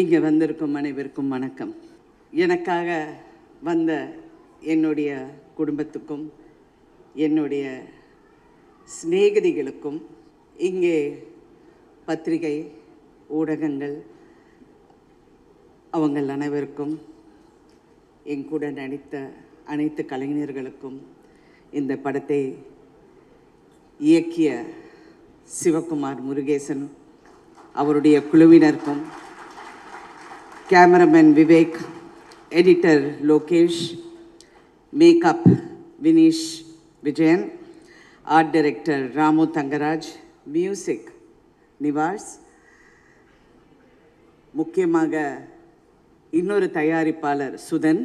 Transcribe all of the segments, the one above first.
இங்கே வந்திருக்கும் அனைவருக்கும் வணக்கம். எனக்காக வந்த என்னுடைய குடும்பத்துக்கும் என்னுடைய சிநேகிதிகளுக்கும் இங்கே பத்திரிகை ஊடகங்கள் அவங்கள் அனைவருக்கும் என் கூட நடித்த அனைத்து கலைஞர்களுக்கும் இந்த படத்தை இயக்கிய சிவகுமார் முருகேசன் அவருடைய குழுவினருக்கும், cameraman Vivek, editor Lokesh, makeup Vineesh Vijayan, art director Ramu Thangaraj, music Nivas, முக்கியமாக இன்னொரு தயாரிப்பாளர் சுதன்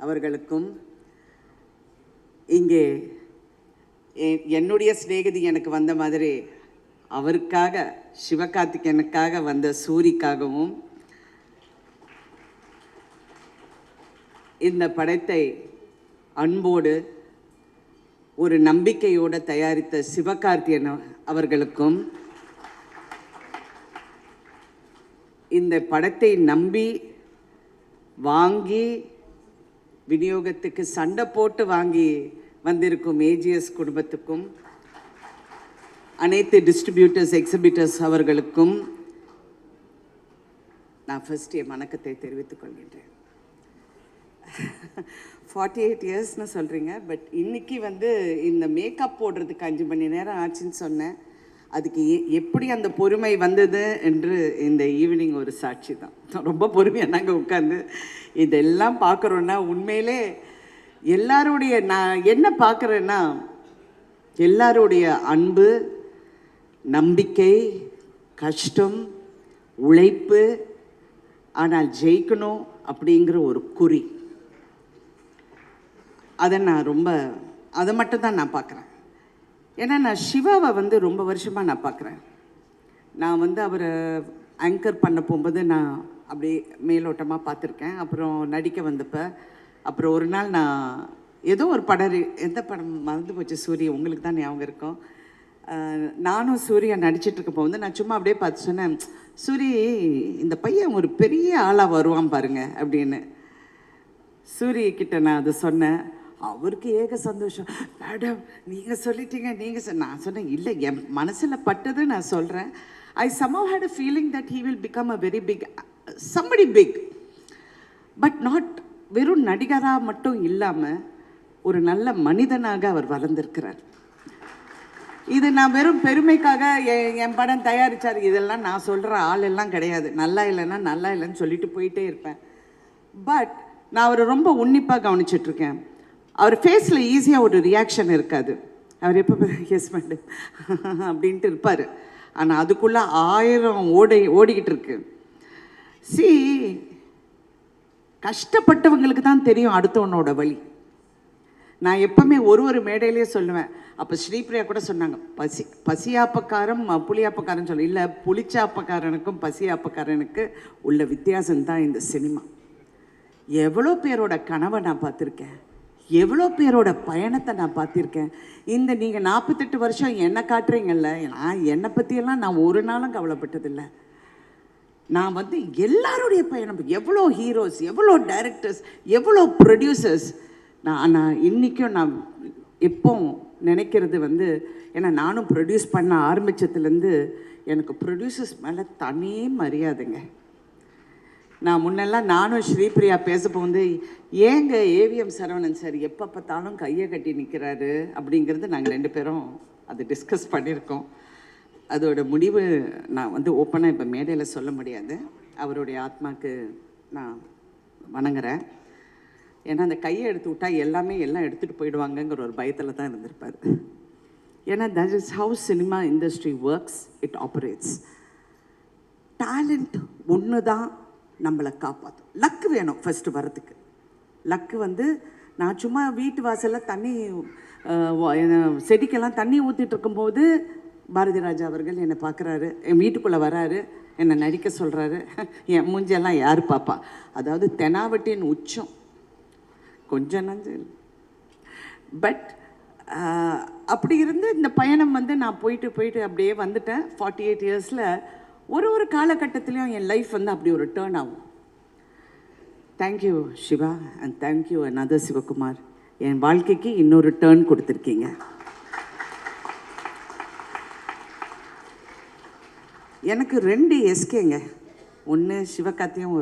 அவர்களுக்கும், இங்கே என்னுடைய சிநேகிதி எனக்கு வந்த மாதிரி அவருக்காக சிவகார்த்திகேயனுக்காக வந்த சூரிக்காகவும், இந்த படத்தை அன்போடு ஒரு நம்பிக்கையோடு தயாரித்த சிவகார்த்திகேயன் அவர்களுக்கும், இந்த படத்தை நம்பி வாங்கி விநியோகத்துக்கு சண்டை போட்டு வாங்கி வந்திருக்கும் ஏஜிஎஸ் குடும்பத்துக்கும், அனைத்து டிஸ்ட்ரிபியூட்டர்ஸ் எக்ஸிபிட்டர்ஸ் அவர்களுக்கும் நான் ஃபர்ஸ்ட் என் வணக்கத்தை தெரிவித்துக் கொள்கின்றேன். 48 இயர்ஸ்னு சொல்கிறீங்க, பட் இன்றைக்கி இந்த மேக்கப் போடுறதுக்கு 5 மணி நேரம் ஆச்சுன்னு சொன்னேன். அதுக்கு எப்படி அந்த பொறுமை வந்தது என்று இந்த ஈவினிங் ஒரு சாட்சி தான். ரொம்ப பொறுமையாக நாங்கள் உட்காந்து இதெல்லாம் பார்க்குறோன்னா உண்மையிலே எல்லாருடைய நான் என்ன பார்க்குறேன்னா எல்லாருடைய அன்பு, நம்பிக்கை, கஷ்டம், உழைப்பு, ஆனால் ஜெயிக்கணும் அப்படிங்கிற ஒரு குறி. அதை மட்டும்தான் நான் பார்க்குறேன். ஏன்னா நான் சிவாவை ரொம்ப வருஷமாக நான் பார்க்குறேன். நான் அவரை ஆங்கர் பண்ண போகும்போது நான் அப்படியே மேலோட்டமாக பார்த்துருக்கேன். அப்புறம் நடிக்க வந்தப்போ, அப்புறம் ஒரு நாள் நான் ஏதோ ஒரு படம், எந்த படம் மறந்து போச்சு, சூரிய, உங்களுக்கு தான் ஞாபகம் இருக்கும். நானும் சூர்யா நடிச்சிட்ருக்கப்போ நான் சும்மா அப்படியே பார்த்து சொன்னேன், சூரி இந்த பையன் ஒரு பெரிய ஆளாக வருவான் பாருங்க அப்படின்னு. சூரியக்கிட்ட நான் அதை சொன்னேன். அவருக்கு ஏக சந்தோஷம். மேடம் நீங்கள் சொல்லிட்டீங்க, நான் சொன்னேன் இல்லை, என் மனசில் பட்டது நான் சொல்கிறேன். ஐ somehow had a feeling that he will become a very big, somebody big, but not வெறும் நடிகராக மட்டும் இல்லாமல் ஒரு நல்ல மனிதனாக அவர் வளர்ந்திருக்கிறார். இது நான் வெறும் பெருமைக்காக என் படம் தயாரித்தார் இதெல்லாம் நான் சொல்கிற ஆள் எல்லாம் கிடையாது. நல்லா இல்லைன்னா நல்லா இல்லைன்னு சொல்லிட்டு போயிட்டே இருப்பேன். பட் நான் அவரை ரொம்ப உன்னிப்பாக கவனிச்சிட்ருக்கேன். அவர் ஃபேஸில் ஈஸியாக ஒரு ரியாக்ஷன் இருக்காது. அவர் எப்போ எஸ் மேடம் அப்படின்ட்டு இருப்பார். ஆனால் அதுக்குள்ளே 1000 ஓடிக்கிட்டு இருக்கு. கஷ்டப்பட்டவங்களுக்கு தான் தெரியும் அடுத்தவனோட வழி. நான் எப்பவுமே ஒரு மேடையிலேயே சொல்லுவேன். அப்போ ஸ்ரீபிரியா கூட சொன்னாங்க, பசியாப்பக்காரன் புளியாப்பக்காரன் சொல்ல, இல்லை புளிச்சாப்பக்காரனுக்கும் பசியாப்பக்காரனுக்கு உள்ள வித்தியாசம்தான் இந்த சினிமா. எவ்வளோ பேரோட கனவை நான் பார்த்துருக்கேன், எவ்வளோ பேரோட பயணத்தை நான் பார்த்துருக்கேன். நீங்கள் 48 வருஷம் என்னை காட்டுறீங்கல்ல, நான் என்னை பற்றியெல்லாம் நான் ஒரு நாளும் கவலைப்பட்டதில்லை. நான் எல்லாருடைய பயணம், எவ்வளோ ஹீரோஸ், எவ்வளோ டைரக்டர்ஸ், எவ்வளோ ப்ரொடியூசர்ஸ். நான் இன்றைக்கும் நான் எப்போ நினைக்கிறது ஏன்னா நானும் ப்ரொடியூஸ் பண்ண ஆரம்பித்ததுலேருந்து எனக்கு ப்ரொடியூசர்ஸ் மேலே தனி மரியாதைங்க. நான் முன்னெல்லாம் நானும் ஸ்ரீபிரியா பேசப்போ ஏங்க ஏவிஎம் சரவணன் சார் எப்போ பார்த்தாலும் கையை கட்டி நிற்கிறாரு அப்படிங்கிறது நாங்கள் 2 பேரும் அதை டிஸ்கஸ் பண்ணியிருக்கோம். அதோட முடிவு நான் ஓப்பனாக இப்போ மேடையில் சொல்ல முடியாது. அவருடைய ஆத்மாக்கு நான் வணங்குறேன். ஏன்னா அந்த கையை எடுத்து விட்டால் எல்லாம் எடுத்துகிட்டு போயிடுவாங்கங்கிற ஒரு பயத்தில் தான் இருந்திருப்பார். ஏன்னா that is how cinema industry works, it operates. Talent ஒன்று தான் நம்மளை காப்பாற்றும். லக்கு வேணும் ஃபஸ்ட்டு வரத்துக்கு. லக்கு நான் சும்மா வீட்டு வாசலில் தண்ணி செடிக்கெல்லாம் தண்ணி ஊற்றிட்டு இருக்கும்போது பாரதி ராஜா அவர்கள் என்னை பார்க்குறாரு, என் வீட்டுக்குள்ளே வராரு, என்னை நடிக்க சொல்கிறாரு. என் மூஞ்செல்லாம் யார் பாப்பா? அதாவது தெனாவட்டின் உச்சம் கொஞ்சம் நஞ்சு. பட் அப்படி இருந்து இந்த பயணம் நான் போயிட்டு அப்படியே வந்துட்டேன். 48 இயர்ஸில் ஒரு காலகட்டத்திலையும் என் லைஃப் வந்து அப்படி ஒரு டேர்ன் ஆகும். Thank you Siva and thank you another Sivakumar. என் வாழ்க்கைக்கு இன்னொரு டேர்ன் கொடுத்துருக்கீங்க. எனக்கு 2 எஸ்கேங்க. ஒன்று சிவகார்த்தியும்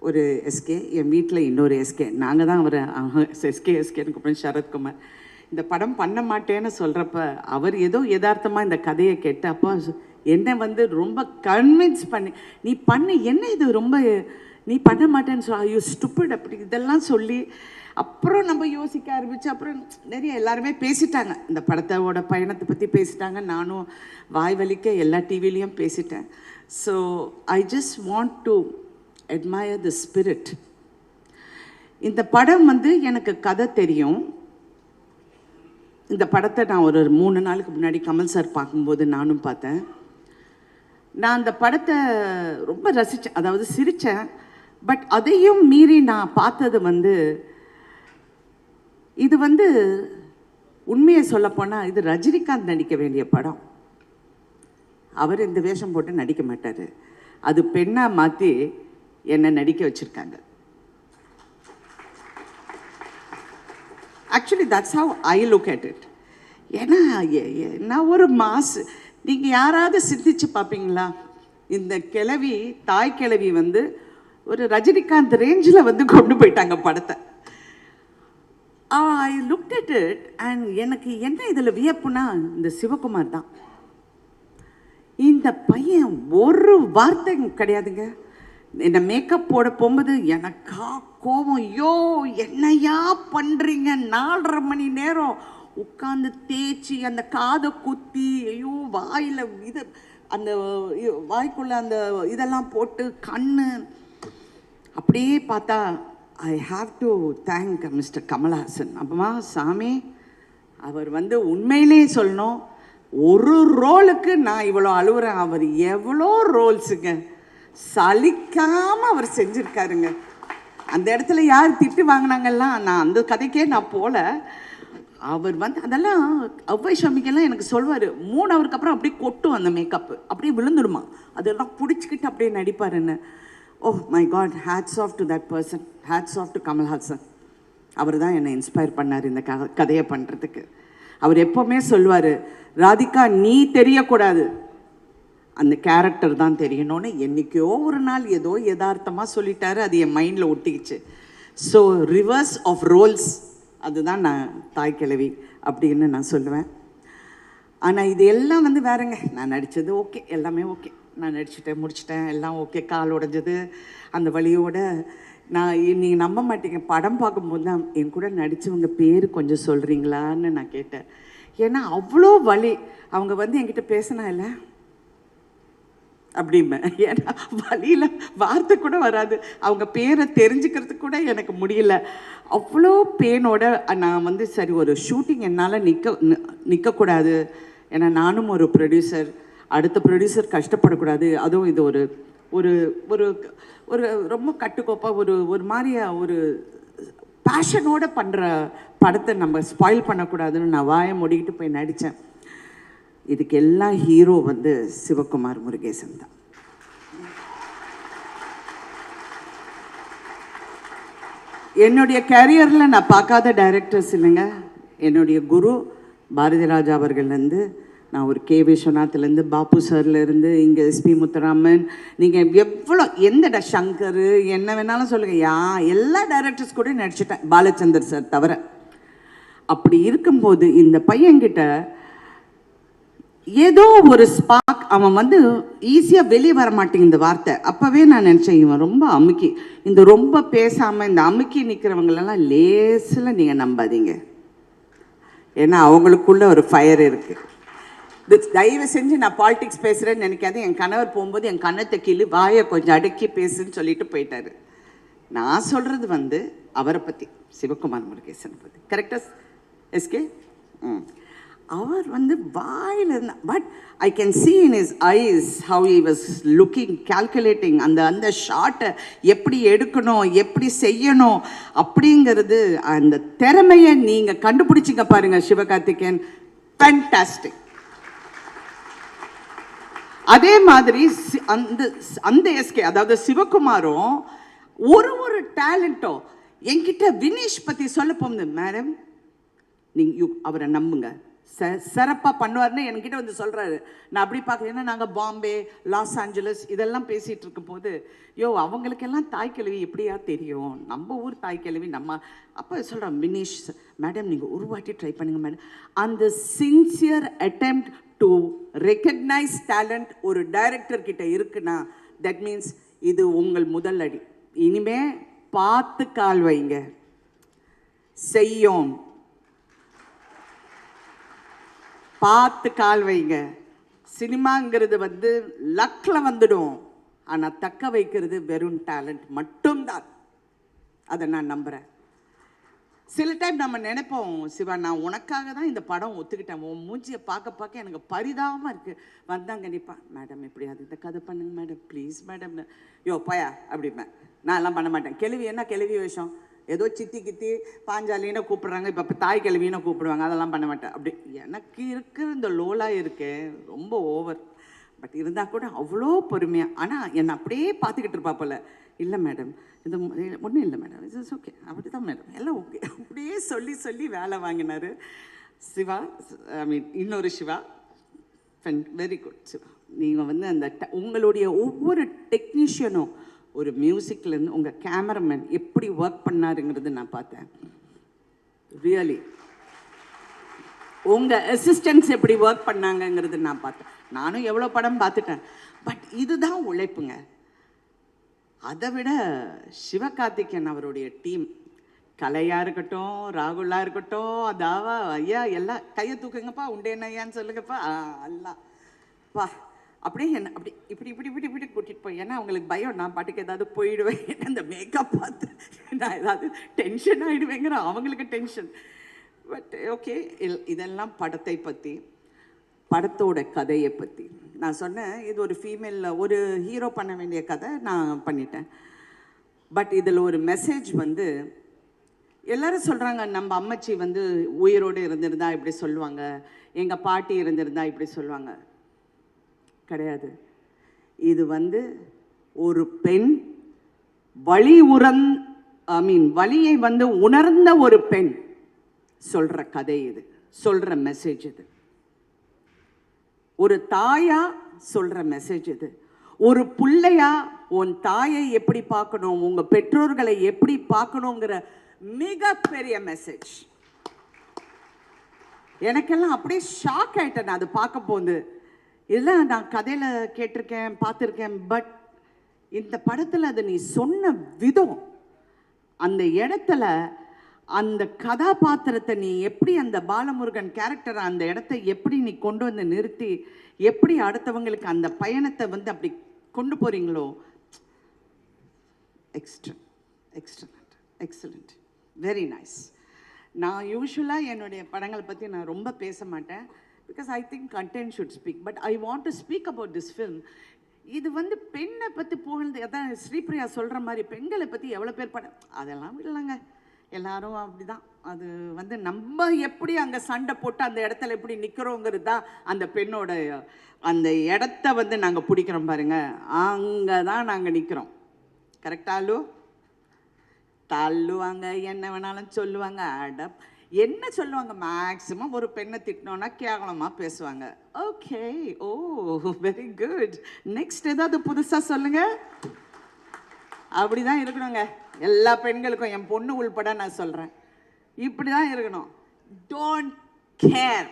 ஒரு எஸ்கே, என் வீட்டில் இன்னொரு எஸ்கே. நாங்கள் தான் அவர் எஸ்கேன்னு கூப்பிட்றேன், சரத்குமார். இந்த படம் பண்ண மாட்டேன்னு சொல்கிறப்ப அவர் ஏதோ யதார்த்தமாக இந்த கதையை கேட்டு அப்போ என்னை வந்து ரொம்ப கன்வின்ஸ் பண்ணி, நீ பண்ணு, என்ன இது ரொம்ப நீ பண்ண மாட்டேன்னு சொல்ல, ஐயோ ஸ்டூபிட் அப்படி இதெல்லாம் சொல்லி அப்புறம் நம்ம யோசிக்க ஆரம்பிச்சு அப்புறம் நிறைய எல்லாருமே பேசிட்டாங்க, இந்த படத்தோட பயணத்தை பற்றி பேசிட்டாங்க. நானும் வாய் வலிக்க எல்லா டிவிலையும் பேசிட்டேன். So I just want to admire the spirit. இந்த படம் வந்து எனக்கு கதை தெரியும். இந்த படத்தை நான் ஒரு 3 நாளுக்கு முன்னாடி கமல் சார் பார்க்கும்போது நானும் பார்த்தேன். நான் அந்த படத்தை ரொம்ப ரசித்தேன், அதாவது சிரித்தேன். பட் அதையும் மீறி நான் பார்த்தது வந்து, இது வந்து உண்மையை சொல்லப்போனால் இது ரஜினிகாந்த் நடிக்க வேண்டிய படம். அவர் இந்த வேஷம் போட்டு நடிக்க மாட்டார். அது பெண்ணாக மாற்றி என்னை நடிக்க வச்சுருக்காங்க. Actually that's how I look at it. ஏன்னா நான் ஒரு மாசு. நீங்கள் யாராவது சிந்திச்சு பார்ப்பீங்களா? இந்த கிழவி, தாய் கிழவி வந்து ஒரு ரஜினிகாந்த் ரேஞ்சில் வந்து கொண்டு போயிட்டாங்க படத்தை. I look at it and எனக்கு என்ன இதில் வியப்புனா, இந்த சிவகுமார் தான். இந்த பையன் ஒரு வார்த்தை கிடையாதுங்க. என்னை மேக்கப் போட போகும்போது எனக்கா கோபம், ஐயோ என்னையா பண்ணுறீங்க, 4.5 மணி நேரம் உட்காந்து தேய்ச்சி அந்த காதை குத்தி, ஐயோ வாயில் இது அந்த வாய்க்குள்ளே அந்த இதெல்லாம் போட்டு கண்ணு அப்படியே பார்த்தா, I have to thank mister Kamal Haasan. அப்பமா சாமி, அவர் வந்து உண்மையிலே சொல்லணும், ஒரு ரோலுக்கு நான் இவ்வளோ அழுகுறேன். அவர் எவ்வளோ ரோல்ஸுங்க சலிக்காமல் அவர் செஞ்சுருக்காருங்க. அந்த இடத்துல யார் திட்டு வாங்கினாங்கல்லாம், நான் அந்த கதைக்கே நான் போகல. அவர் வந்து அதெல்லாம் அவ்வை ஷமிக்கெல்லாம் எனக்கு சொல்வார், 3 ஹவருக்கு அப்புறம் அப்படியே கொட்டும் அந்த மேக்கப்பு, அப்படியே விழுந்துடுமா, அதெல்லாம் பிடிச்சிக்கிட்டு அப்படியே நடிப்பாருன்னு. Oh my god, hats off to that person, hats off to Kamal Haasan. அவர் தான் என்னை இன்ஸ்பயர் பண்ணார் இந்த கதையை பண்ணுறதுக்கு. அவர் எப்போவுமே சொல்லுவார், ராதிகா நீ தெரியக்கூடாது, அந்த கேரக்டர் தான் தெரியணும்னு. என்றைக்கோ ஒரு நாள் ஏதோ யதார்த்தமாக சொல்லிட்டாரு, அது என் மைண்டில் ஒட்டிக்கிச்சு. ஸோ ரிவர்ஸ் ஆஃப் ரோல்ஸ், அதுதான் நான் தாய் கிழவி அப்படின்னு நான் சொல்லுவேன். ஆனால் இது எல்லாம் வந்து வேறங்க. நான் நடித்தது ஓகே, எல்லாமே ஓகே, நான் நடிச்சுட்டேன், முடிச்சிட்டேன், எல்லாம் ஓகே. கால் உடைஞ்சது அந்த வழியோட நான், நீங்கள் நம்ப மாட்டீங்க, படம் பார்க்கும்போது தான் என் கூட நடித்தவங்க பேர் கொஞ்சம் சொல்கிறீங்களான்னு நான் கேட்டேன். ஏன்னா அவ்வளோ வலி. அவங்க வந்து என்கிட்ட பேசினா இல்லை அப்படிம்பேன். ஏன்னா வழியில் வார்த்தை கூட வராது, அவங்க பேரை தெரிஞ்சுக்கிறதுக்கு கூட எனக்கு முடியல. அவ்வளோ பெயினோட நான் வந்து சரி ஒரு ஷூட்டிங் என்னால் நிற்கக்கூடாது. ஏன்னா நானும் ஒரு ப்ரொடியூசர், அடுத்த ப்ரொடியூசர் கஷ்டப்படக்கூடாது. அதுவும் இது ஒரு ஒரு ஒரு ஒரு ரொம்ப கட்டுக்கோப்பாக ஒரு மாதிரியா ஒரு பேஷனோடு பண்ணுற படத்தை நம்ம ஸ்பாயில் பண்ணக்கூடாதுன்னு நான் வாயை மூடிக்கிட்டு போய் நடித்தேன். இதுக்கு எல்லாம் ஹீரோ வந்து சிவகுமார் முருகேசன் தான். என்னுடைய கேரியரில் நான் பார்க்காத டைரக்டர்ஸ் இல்லைங்க. என்னுடைய குரு பாரதி ராஜா அவர்கள்லேருந்து, நான் ஒரு கே விஸ்வநாத்லேருந்து, பாபு சார்லேருந்து, இங்கே எஸ்பி முத்துராமன், நீங்கள் எவ்வளோ எந்த சங்கர் என்ன வேணாலும் சொல்லுங்கள், எல்லா டைரக்டர்ஸ் கூட நடிச்சிட்டேன், பாலச்சந்தர் சார் தவிர. அப்படி இருக்கும்போது இந்த பையன்கிட்ட ஏதோ ஒரு ஸ்பார்க், அவன் வந்து ஈஸியாக வெளியே வர மாட்டேங்க இந்த வார்த்தை. அப்போவே நான் நினச்சேன், இவன் ரொம்ப அமுக்கி, இந்த ரொம்ப பேசாமல் இந்த அமுக்கி நிற்கிறவங்களெல்லாம் லேசில் நீங்கள் நம்பாதீங்க. ஏன்னா அவங்களுக்குள்ள ஒரு ஃபயர் இருக்குது. தயவு செஞ்சு நான் பாலிடிக்ஸ் பேசுகிறேன்னு நினைக்காது. என் கணவர் போகும்போது என் கண்ணத்தை கீழே வாயை கொஞ்சம் அடக்கி பேசுன்னு சொல்லிட்டு போயிட்டாரு. நான் சொல்கிறது வந்து அவரை பற்றி, சிவகுமார் முருகேசனை பற்றி. கரெக்டாக எஸ்கே? அவர் வந்து வாயில் இருந்தால், but I can see in his eyes how he was looking, calculating. அந்த ஷாட்டை எப்படி எடுக்கணும், எப்படி செய்யணும் அப்படிங்கிறது, அந்த திறமையை நீங்கள் கண்டுபிடிச்சிங்க பாருங்கள் சிவகார்த்திகேயன். ஃபேண்டாஸ்டிக். அதே மாதிரி அந்த அந்த எஸ்கே அதாவது சிவகுமாரும் ஒரு டேலண்ட்டும் என்கிட்ட வினீஷ் பற்றி சொல்ல போகுது. மேடம் நீங்கள் அவரை நம்புங்க, சிறப்பாக பண்ணுவார்னு என்கிட்ட வந்து சொல்கிறாரு. நான் அப்படி பார்க்குறேன். ஏன்னா நாங்கள் பாம்பே, லாஸ் ஏஞ்சலஸ் இதெல்லாம் பேசிகிட்டு இருக்கும் போது, அவங்களுக்கெல்லாம் தாய்க்கிழவி எப்படியா தெரியும், நம்ம ஊர் தாய்க்கிழவி நம்ம. அப்போ சொல்கிறேன், வினீஷ் மேடம் நீங்கள் ஒரு வாட்டி ட்ரை பண்ணுங்க மேடம். அந்த sincere attempt to recognise talent ஒரு டைரக்டர் கிட்ட இருக்குன்னா தட் மீன்ஸ் இது உங்கள் முதல் அடி. இனிமே பார்த்து கால் வைங்க, செய்யும் பார்த்து கால் வைங்க. சினிமாங்கிறது வந்து லக்கில் வந்துடும், ஆனால் தக்க வைக்கிறது வெறும் டேலண்ட் மட்டும்தான். அதை நான் நம்புகிறேன். சில டைம் நம்ம நினைப்போம், சிவா நான் உனக்காக தான் இந்த படம் ஒத்துக்கிட்டேன், உன் மூஞ்சியை பார்க்க எனக்கு பரிதாபமாக இருக்குது. வந்தாங்க நிற்பா, மேடம் எப்படியாவது இந்த கதை பண்ணுங்க மேடம் ப்ளீஸ் மேடம்னு. பயா அப்படிப்பேன். நான் எல்லாம் பண்ண மாட்டேன். கேள்வி என்ன கேள்வி விஷயம், ஏதோ சித்தி கித்தி பாஞ்சாலின்னு கூப்பிடுறாங்க, இப்போ தாய் கேள்வின்னு கூப்பிடுவாங்க, அதெல்லாம் பண்ண மாட்டேன். அப்படி எனக்கு இருக்கிற இந்த லோலா இருக்கேன் ரொம்ப ஓவர். பட் இருந்தால் கூட அவ்வளோ பொறுமையாக. ஆனால் என்னை அப்படியே பார்த்துக்கிட்டு இருப்பா போல. இல்லை மேடம் இது ஒன்றும் இல்லை மேடம், இட்ஸ் ஓகே, அப்படி தான் மேடம் எல்லாம் ஓகே அப்படியே சொல்லி வேலை வாங்கினார் சிவா. ஐ மீன் இன்னொரு Shiva friend, very good Shiva. நீங்கள் வந்து அந்த உங்களுடைய ஒவ்வொரு டெக்னீஷியனும் ஒரு மியூசிக்லேருந்து உங்கள் கேமராமேன் எப்படி ஒர்க் பண்ணாருங்கிறது நான் பார்த்தேன். ரியலி உங்கள் அசிஸ்டன்ட்ஸ் எப்படி ஒர்க் பண்ணாங்கங்கிறது நான் பார்த்தேன். நானும் எவ்வளோ படம் பார்த்துட்டேன். பட் இதுதான் உழைப்புங்க. அதை விட சிவகார்த்திகேயன் அவருடைய டீம், கலையாக இருக்கட்டும், ராகுலாக இருக்கட்டும், அதாவா ஐயா எல்லாம் கையை தூக்குங்கப்பா, உண்டு என்ன ஐயான்னு சொல்லுங்கப்பா, எல்லாம் பா அப்படியே என்ன அப்படி இப்படி இப்படி இப்படி இப்படி கூட்டிகிட்டு போய். ஏன்னா அவங்களுக்கு பயம், நான் பாட்டுக்கு ஏதாவது போயிடுவேன், ஏன்னா இந்த மேக்கப் பார்த்து நான் ஏதாவது டென்ஷன் ஆகிடுவேங்கிற அவங்களுக்கு டென்ஷன். பட் ஓகே, இதெல்லாம் படத்தை பற்றி, படத்தோட கதையை பற்றி நான் சொன்னேன். இது ஒரு ஃபீமேல், ஒரு ஹீரோ பண்ண வேண்டிய கதை நான் பண்ணிட்டேன். பட் இதில் ஒரு மெசேஜ் வந்து எல்லாரும் சொல்கிறாங்க, நம்ம அம்மச்சி வந்து உயிரோடு இருந்திருந்தா இப்படி சொல்லுவாங்க, எங்கள் பாட்டி இருந்திருந்தா இப்படி சொல்லுவாங்க. கிடையாது. இது வந்து ஒரு பெண் வலியை வந்து உணர்ந்த ஒரு பெண் சொல்கிற கதை இது, சொல்கிற மெசேஜ் இது. ஒரு தாயா சொல்கிற மெசேஜ் இது. ஒரு பிள்ளையா உன் தாயை எப்படி பார்க்கணும், உங்கள் பெற்றோர்களை எப்படி பார்க்கணுங்கிற மிகப்பெரிய மெசேஜ். எனக்கெல்லாம் அப்படியே ஷாக் ஆகிட்டேன் நான் அதை பார்க்க போது. இதெல்லாம் நான் கதையில் கேட்டிருக்கேன், பார்த்துருக்கேன். பட் இந்த படத்தில் அதை நீ சொன்ன விதம், அந்த இடத்துல அந்த கதாபாத்திரத்தை நீ எப்படி, அந்த பாலமுருகன் கேரக்டரை அந்த இடத்த எப்படி நீ கொண்டு வந்து நிறுத்தி, எப்படி அடுத்தவங்களுக்கு அந்த பயணத்தை வந்து அப்படி கொண்டு போகிறீங்களோ, எக்ஸலண்ட், வெரி நைஸ். நான் யூஸ்வலாக என்னுடைய படங்களை பற்றி நான் ரொம்ப பேச மாட்டேன், because I think content should speak. But I want to speak about this film. இது வந்து பெண்ணை பற்றி புகழ்ந்து, அதான் ஸ்ரீபிரியா சொல்கிற மாதிரி பெண்களை பற்றி எவ்வளோ பேர் படம், அதெல்லாம் இல்லைங்க, எல்லாரும் அப்படிதான். அது வந்து நம்ம எப்படி அங்கே சண்டை போட்டு அந்த இடத்துல எப்படி நிற்கிறோங்கிறது தான் அந்த பெண்ணோட அந்த இடத்த வந்து நாங்கள் பிடிக்கிறோம் பாருங்க, அங்கே தான் நாங்கள் நிற்கிறோம். கரெக்டாலு தள்ளுவாங்க, என்ன வேணாலும் சொல்லுவாங்க, என்ன சொல்லுவாங்க, மேக்ஸிமம் ஒரு பெண்ணை திட்டினோன்னா கேவலமாக பேசுவாங்க. ஓகே, ஓ வெரி குட். நெக்ஸ்ட் ஏதாவது புதுசாக சொல்லுங்க. அப்படிதான் இருக்கணுங்க எல்லா பெண்களுக்கும், என் பொண்ணு உள்பட நான் சொல்கிறேன், இப்படி தான் இருக்கணும். டோன்ட் கேர்,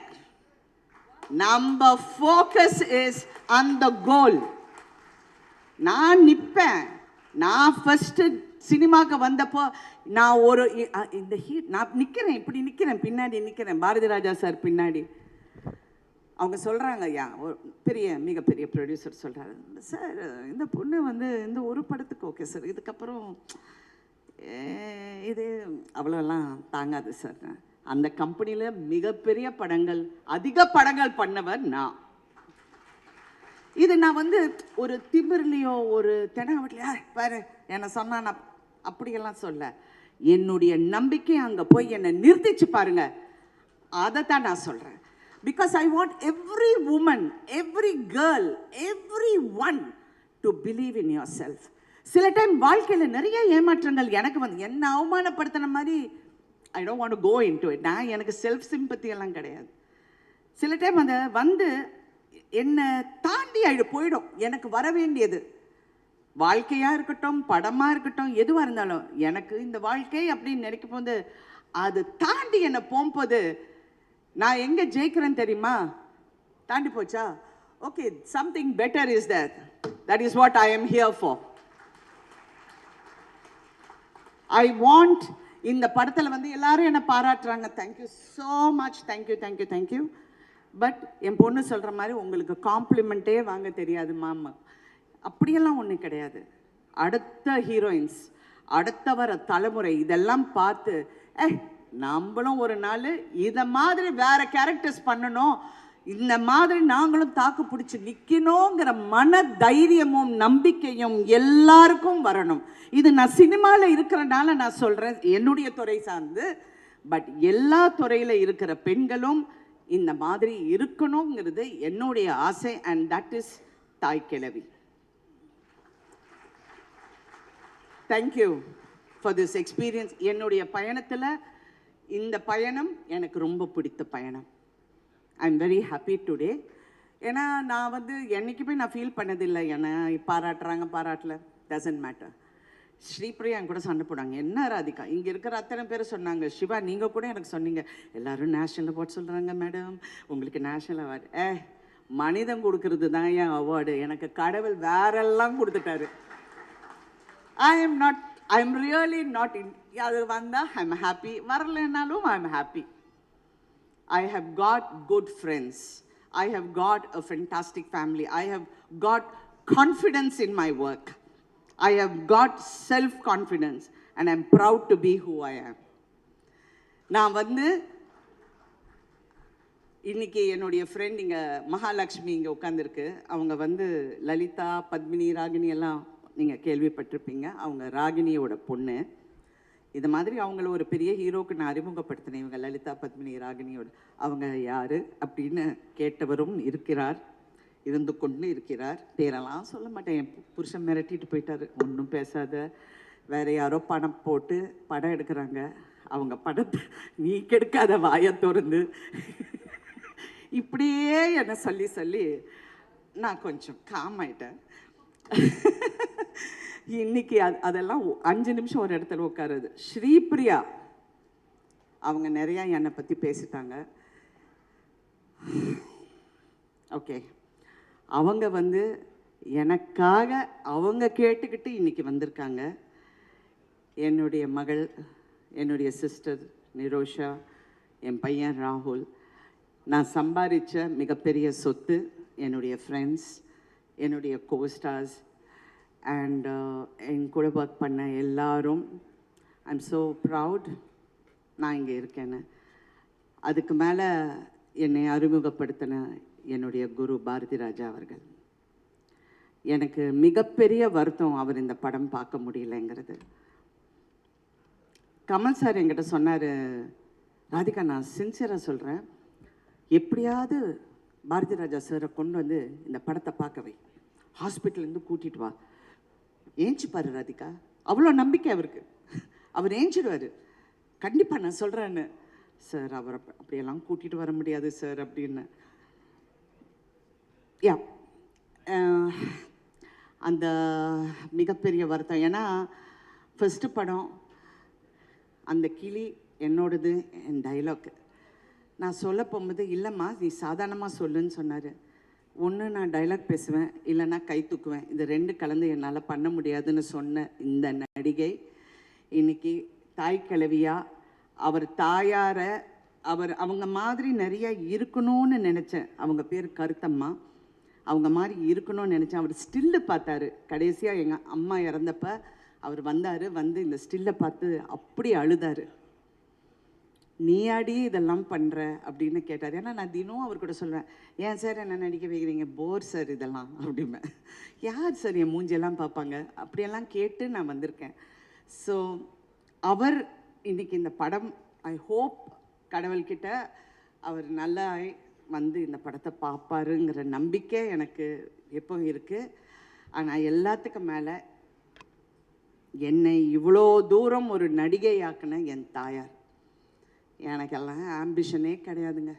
நம்ம ஃபோக்கஸ் இஸ் ஆன் த கோல். நான் நிற்பேன். நான் ஃபஸ்ட்டு சினிமாவுக்கு வந்தப்போ நான் நான் நிற்கிறேன், இப்படி நிற்கிறேன், பின்னாடி நிற்கிறேன், பாரதி ராஜா சார் பின்னாடி. அவங்க சொல்கிறாங்க, ஐயா ஒரு மிகப்பெரிய ப்ரொடியூசர் சொல்கிறாரு, சார் இந்த பொண்ணு வந்து இந்த ஒரு படத்துக்கு ஓகே சார், இதுக்கப்புறம் இது அவ்வளோலாம் தாங்காது சார். அந்த கம்பெனியில் மிகப்பெரிய படங்கள், அதிக படங்கள் பண்ணவர் நான். இது நான் வந்து ஒரு திமிர்லையோ ஒரு தெனாவட்லையோ பாரு என்னை சொன்னா நான் அப்படியெல்லாம் சொல்ல, என்னுடைய நம்பிக்கை அங்கே போய் என்னை நிறுத்திச்சு பாருங்க, அதை தான் நான் சொல்கிறேன். Because I want every woman, every girl, everyone to believe in yourself. சில டைம் வாழ்க்கையில் நிறைய ஏமாற்றங்கள் எனக்கு வந்து என்ன அவமானப்படுத்தின மாதிரி I don't want to go into it. நான் எனக்கு செல்ஃப் சிம்பத்தி எல்லாம் கிடையாது. சில டைம் அந்த வந்து என்னை தாண்டி போயிடும். எனக்கு வர வேண்டியது வாழ்க்கையாக இருக்கட்டும், படமாக இருக்கட்டும், எதுவாக இருந்தாலும் எனக்கு இந்த வாழ்க்கை அப்படின்னு நினைக்கும் போது அது தாண்டி என்னை போகும்போது நான் எங்கே ஜெயிக்கிறேன்னு தெரியுமா? தாண்டி போச்சா? Okay, something better is that is what I am here for. I want இந்த படத்தில் வந்து எல்லாரும் என்னை பாராட்டுறாங்க. Thank you so much, thank you thank you thank you. But என் பொண்ணு சொல்கிற மாதிரி உங்களுக்கு காம்ப்ளிமெண்ட்டே வாங்க தெரியாது மாமா, அப்படியெல்லாம் ஒன்றும் கிடையாது. அடுத்த ஹீரோயின்ஸ், அடுத்த வர தலைமுறை இதெல்லாம் பார்த்து நம்மளும் ஒரு நாள் இதை மாதிரி வேற கேரக்டர்ஸ் பண்ணணும், இந்த மாதிரி நாங்களும் தாக்கு பிடிச்சி நிற்கணுங்கிற மன தைரியமும் நம்பிக்கையும் எல்லாருக்கும் வரணும். இது நான் சினிமாவில் இருக்கிறனால நான் சொல்கிறேன், என்னுடைய துறை சார்ந்து. பட் எல்லா துறையில் இருக்கிற பெண்களும் இந்த மாதிரி இருக்கணுங்கிறது என்னுடைய ஆசை. அண்ட் தட் இஸ் தாய் கிழவி. Thank you for this experience. என்னுடைய பயணத்தில் இந்த பயணம் எனக்கு ரொம்ப பிடித்த பயணம். I am very happy today. ஏன்னா நான் வந்து என்றைக்குமே நான் ஃபீல் பண்ணதில்லை என்னை பாராட்டுறாங்க பாராட்டல, டசன்ட் மேட்டர். ஸ்ரீபிரியா என் கூட சண்டை போடாங்க, என்ன ராதிகா இங்கே இருக்கிற அத்தனை பேர் சொன்னாங்க, சிவா நீங்கள் கூட எனக்கு சொன்னீங்க எல்லோரும் நேஷ்னல் அவார்ட் சொல்கிறாங்க மேடம், உங்களுக்கு நேஷ்னல் அவார்டு. மனிதம் கொடுக்கறது தான் என் அவார்டு, எனக்கு கடவுள் வேறெல்லாம் கொடுத்துட்டாரு. I am really not in. அது வந்தா I'm happy, வரலனாலும் I'm happy. I have got good friends. I have got a fantastic family. I have got confidence in my work. I have got self-confidence and I'm proud to be who I am. நான் வந்து இன்னைக்கு என்னுடைய friend இங்கே மகாலட்சுமி இங்கே உட்காந்துருக்கு. அவங்க வந்து லலிதா, பத்மினி, ராகினி எல்லாம் நீங்கள் கேள்விப்பட்டிருப்பீங்க. அவங்க ராகினியோட பொண்ணு. இது மாதிரி அவங்கள ஒரு பெரிய ஹீரோக்கு நான் அறிமுகப்படுத்தினேன். இவங்க லலிதா, பத்மினி, ராகினியோட அவங்க யார் அப்படின்னு கேட்டவரும் இருக்கிறார், இருந்து கொண்டு இருக்கிறார். பேரெல்லாம் சொல்ல மாட்டேன், என் புருஷன் மிரட்டிட்டு போயிட்டாரு, ஒன்றும் பேசாத. வேற யாரோ பணம் போட்டு படம் எடுக்கிறாங்க, அவங்க படத்தை நீ கெடுக்காத வாயை திறந்து இப்படியே என்னை சொல்லி சொல்லி நான் கொஞ்சம் காம் ஆயிட்டேன். இன்னைக்கு அதெல்லாம் 5 நிமிஷம் ஒரு இடத்துல உட்காருது. ஸ்ரீபிரியா அவங்க நிறையா என்னை பற்றி பேசிட்டாங்க. ஓகே, அவங்க வந்து எனக்காக அவங்க கேட்டுக்கிட்டு இன்னைக்கு வந்திருக்காங்க. என்னுடைய மகள், என்னுடைய சிஸ்டர் நிரோஷா, என் பையன் ராகுல், நான் சம்பாதிச்ச மிகப்பெரிய சொத்து என்னுடைய ஃப்ரெண்ட்ஸ், என்னுடைய கோஸ்டார்ஸ் அண்ட் என் கூட ஒர்க் பண்ண எல்லாரும். ஐ எம் ஸோ ப்ரவுட் நான் இங்கே இருக்கேன்னு. அதுக்கு மேலே என்னை அறிமுகப்படுத்தின என்னுடைய குரு பாரதி ராஜா அவர்கள். எனக்கு மிகப்பெரிய வருத்தம் அவர் இந்த படம் பார்க்க முடியலைங்கிறது. கமல் சார் என்கிட்ட சொன்னார், ராதிகா நான் சின்சியராக சொல்கிறேன், எப்படியாவது பாரதி ராஜா சாரை கொண்டு வந்து இந்த படத்தை பார்க்க வை, ஹாஸ்பிட்டல்லேருந்து கூட்டிகிட்டு வா, ஏஞ்சிப்பார் ராதிகா, அவ்வளோ நம்பிக்கை அவருக்கு, அவர் ஏஞ்சிடுவார், கண்டிப்பாக நான் சொல்கிறேன்னு. சார் அவரை அப்படியெல்லாம் கூட்டிகிட்டு வர முடியாது சார் அப்படின்னு. யா, அந்த மிகப்பெரிய வருத்தம். ஏன்னா ஃபஸ்ட்டு படம், அந்த கிளி என்னோடது, என் டைலாக் நான் சொல்ல போகும்போது இல்லைம்மா நீ சாதாரணமாக சொல்லுன்னு சொன்னார். ஒன்று நான் டைலாக் பேசுவேன், இல்லைன்னா கை தூக்குவேன், இது 2 கலந்து என்னால் பண்ண முடியாதுன்னு சொன்ன இந்த நடிகை இன்னைக்கு தாய் கிழவியா, அவர் தாயாரை அவங்க மாதிரி நிறைய இருக்கணும்னு நினச்சேன். அவங்க பேர் கருத்தம்மா, அவங்க மாதிரி இருக்கணும்னு நினச்சேன். அவர் ஸ்டில்லு பார்த்தாரு கடைசியாக, எங்கள் அம்மா இறந்தப்ப அவர் வந்தார், வந்து இந்த ஸ்டில்லை பார்த்து அப்படி அழுதார். நீ அடி இதெல்லாம் பண்ணுற அப்படின்னு கேட்டார். ஏன்னா நான் தினம் அவர் கூட சொல்லுவேன், ஏன் சார் என்ன நடிக்க வைக்கிறீங்க, போர் சார் இதெல்லாம் அப்படிம்பேன். யார் சார் என் மூஞ்செல்லாம் பார்ப்பாங்க, அப்படியெல்லாம் கேட்டு நான் வந்திருக்கேன். ஸோ அவர் இன்னைக்கு இந்த படம், ஐ ஹோப் கடவுள்கிட்ட அவர் நல்லா வந்து இந்த படத்தை பார்ப்பாருங்கிற நம்பிக்கை எனக்கு எப்போ இருக்குது. ஆனால் எல்லாத்துக்கும் மேலே என்னை இவ்வளோ தூரம் ஒரு நடிகையாக்குன என் தாயார். எனக்கெல்லாம் ஆம்பிஷனே கிடையாதுங்க.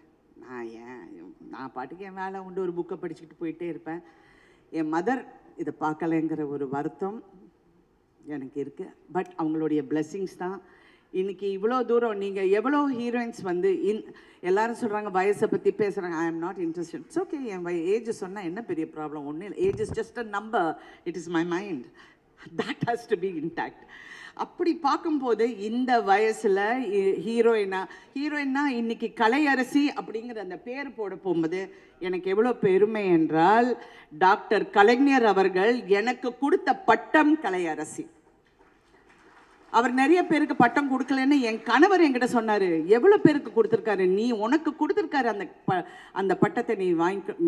நான் பாட்டுக்கு என் வேலை உண்டு, ஒரு புக்கை படிச்சுக்கிட்டு போயிட்டே இருப்பேன். என் மதர் இதை பார்க்கலைங்கிற ஒரு வருத்தம் எனக்கு இருக்குது. பட் அவங்களுடைய பிளெஸ்ஸிங்ஸ் தான் இன்றைக்கி இவ்வளோ தூரம். நீங்கள் எவ்வளோ ஹீரோயின்ஸ் வந்து எல்லாரும் சொல்கிறாங்க வயசை பற்றி பேசுகிறாங்க. I am not interested. It's okay. என் ஏஜ் சொன்னால் என்ன பெரிய ப்ராப்ளம்? ஒன்றும் இல்லை. Age is just a number. It is my mind. That has to be intact. அப்படி பார்க்கும்போது இந்த வயசில் ஹீரோயின்னா இன்னைக்கு கலையரசி அப்படிங்கிற அந்த பேர் போட போகும்போது எனக்கு எவ்வளோ பெருமை என்றால், டாக்டர் கலைஞர் அவர்கள் எனக்கு கொடுத்த பட்டம் கலையரசி. அவர் நிறைய பேருக்கு பட்டம் கொடுக்கலன்னு என் கணவர் என்கிட்ட சொன்னார். எவ்வளோ பேருக்கு கொடுத்துருக்காரு, நீ உனக்கு கொடுத்துருக்காரு அந்த பட்டத்தை,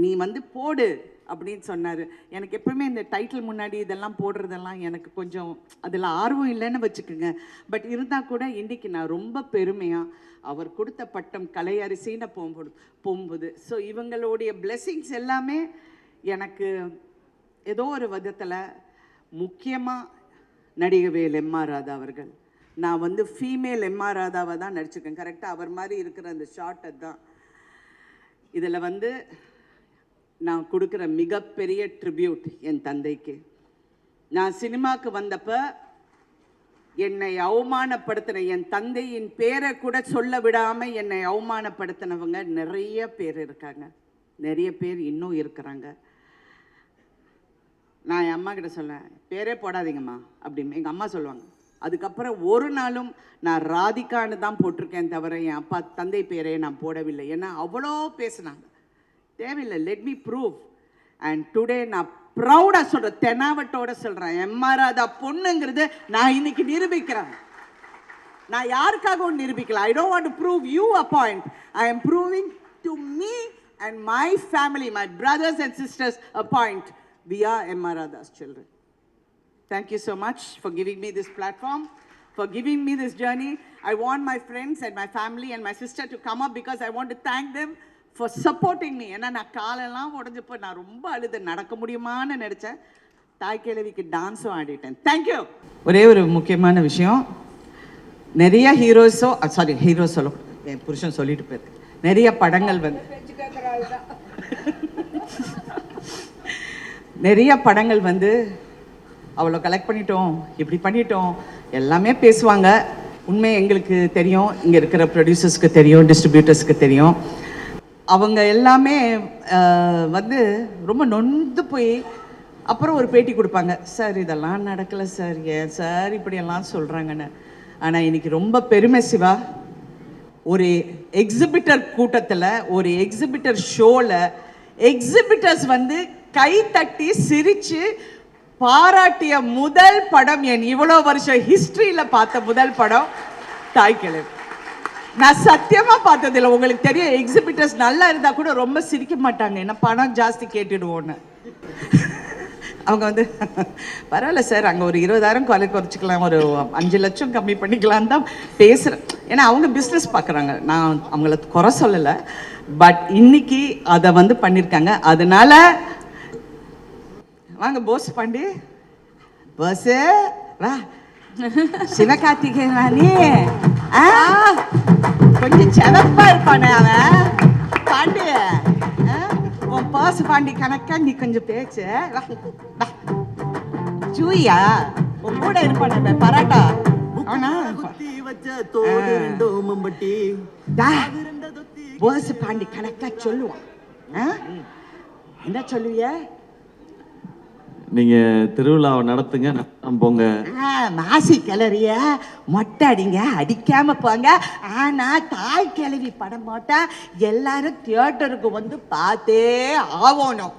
நீ வந்து போடு அப்படின்னு சொன்னார். எனக்கு எப்பவுமே இந்த டைட்டில் முன்னாடி இதெல்லாம் போடுறதெல்லாம் எனக்கு கொஞ்சம் அதில் ஆர்வம் இல்லைன்னு வச்சுக்கோங்க. பட் இருந்தால் கூட இன்றைக்கி நான் ரொம்ப பெருமையாக அவர் கொடுத்த பட்டம் கலையரசின்னு போகும்போது ஸோ இவங்களுடைய பிளெஸ்ஸிங்ஸ் எல்லாமே எனக்கு ஏதோ ஒரு விதத்தில், முக்கியமாக நடிகவேல் எம்ஆர் ராதா அவர்கள். நான் வந்து ஃபீமேல் எம்ஆர் ராதாவை தான் நடிச்சிருக்கேன். கரெக்டாக அவர் மாதிரி இருக்கிற அந்த ஷார்ட் அதுதான். இதில் வந்து நான் கொடுக்குற மிகப்பெரிய ட்ரிபியூட் என் தந்தைக்கு. நான் சினிமாவுக்கு வந்தப்போ என்னை அவமானப்படுத்தின, என் தந்தையின் பேரை கூட சொல்ல விடாமல் என்னை அவமானப்படுத்தினவங்க நிறைய பேர் இருக்காங்க. நிறைய பேர் இன்னும் இருக்கிறாங்க. நான் என் அம்மா கிட்ட சொல்லேன், பேரே போடாதீங்கம்மா அப்படின்னு எங்கள் அம்மா சொல்லுவாங்க. அதுக்கப்புறம் ஒரு நாளும் நான் ராதிகான்னு தான் போட்டிருக்கேன் தவிர என் அப்பா தந்தை பேரே நான் போடவில்லை. ஏன்னா அவ்வளோ பேசுனாங்க. தேவையில்லை, let me prove. And today நான் ப்ரௌடாக சொல்கிறேன், தெனாவட்டோட சொல்கிறேன், எம்ஆர் ராதா பொண்ணுங்கிறது நான் இன்னைக்கு நிரூபிக்கிறேன். நான் யாருக்காகவும் நிரூபிக்கல. I don't want to prove you a point. I am proving to me and my family, my brothers and sisters a point. We are M.R. Radha's children. Thank you so much for giving me this platform, for giving me this journey. I want my friends and my family and my sister to come up because I want to thank them for supporting me. ஏன்னா நான் காலெல்லாம் உடஞ்சப்போ நான் ரொம்ப அழுது நடக்க முடியுமான்னு நினச்சேன். தாய் கேள்விக்கு டான்ஸும் ஆடிட்டேன். தேங்க்யூ. ஒரே ஒரு முக்கியமான விஷயம், நிறைய ஹீரோஸ் சொல்ல என் புருஷன் சொல்லிட்டு போயிருக்கு. நிறைய படங்கள் வந்து அவ்வளோ கலெக்ட் பண்ணிட்டோம், இப்படி பண்ணிட்டோம் எல்லாமே பேசுவாங்க. உண்மை எங்களுக்கு தெரியும், இங்கே இருக்கிற ப்ரொடியூசர்ஸ்க்கு தெரியும், டிஸ்ட்ரிபியூட்டர்ஸ்க்கு தெரியும். அவங்க எல்லாமே வந்து ரொம்ப நொந்து போய் அப்புறம் ஒரு பேட்டி கொடுப்பாங்க. சார் இதெல்லாம் நடக்கலை சார், ஏன் சார் இப்படியெல்லாம் சொல்கிறாங்கன்னு. ஆனால் இன்னைக்கு ரொம்ப பெருமை சிவா, ஒரு எக்ஸிபிட்டர் கூட்டத்தில், ஒரு எக்ஸிபிட்டர் ஷோவில் எக்ஸிபிட்டர்ஸ் வந்து கை தட்டி சிரிச்சு பாராட்டிய முதல் படம், என் இவ்வளோ வருஷம் ஹிஸ்டரியில் பார்த்த முதல் படம் தாய் கிழவி. நான் சத்தியமாக பார்த்ததில்லை. உங்களுக்கு தெரியும், எக்ஸிபிட்டர்ஸ் நல்லா இருந்தால் கூட ரொம்ப சிரிக்க மாட்டாங்க, ஏன்னா பணம் ஜாஸ்தி கேட்டுடுவோன்னு. அவங்க வந்து பரவாயில்ல சார், அங்கே ஒரு 20,000 குறைச்சிக்கலாம், ஒரு 5 லட்சம் கம்மி பண்ணிக்கலான்னு தான் பேசுகிறேன். ஏன்னா அவங்க பிஸ்னஸ் பார்க்குறாங்க, நான் அவங்கள குறை சொல்லலை. பட் இன்னைக்கு அதை வந்து பண்ணியிருக்காங்க. அதனால வாங்க போஸ் பாண்டி, போஸ் வா, சிவகார்த்திகேயன் கொஞ்சம் செவப்பா இருப்பானே அவன் பாண்டி. உன் போஸ் பாண்டி கணக்கா நீ கொஞ்சம் பேச்சு. சூயா உன் கூட இருப்பான பராட்டா அவனா போஸ் பாண்டி கணக்கா சொல்லுவான். என்ன சொல்லுவிய? நீங்க திருவிழாவை நடத்துங்க, போங்க. மாசி கிளறிய மொட்டை அடிங்க, அடிக்காம போங்க. ஆனா தாய் கிளவி படம் போட்டா எல்லாரும் தியேட்டருக்கு வந்து பார்த்தே ஆகணும்.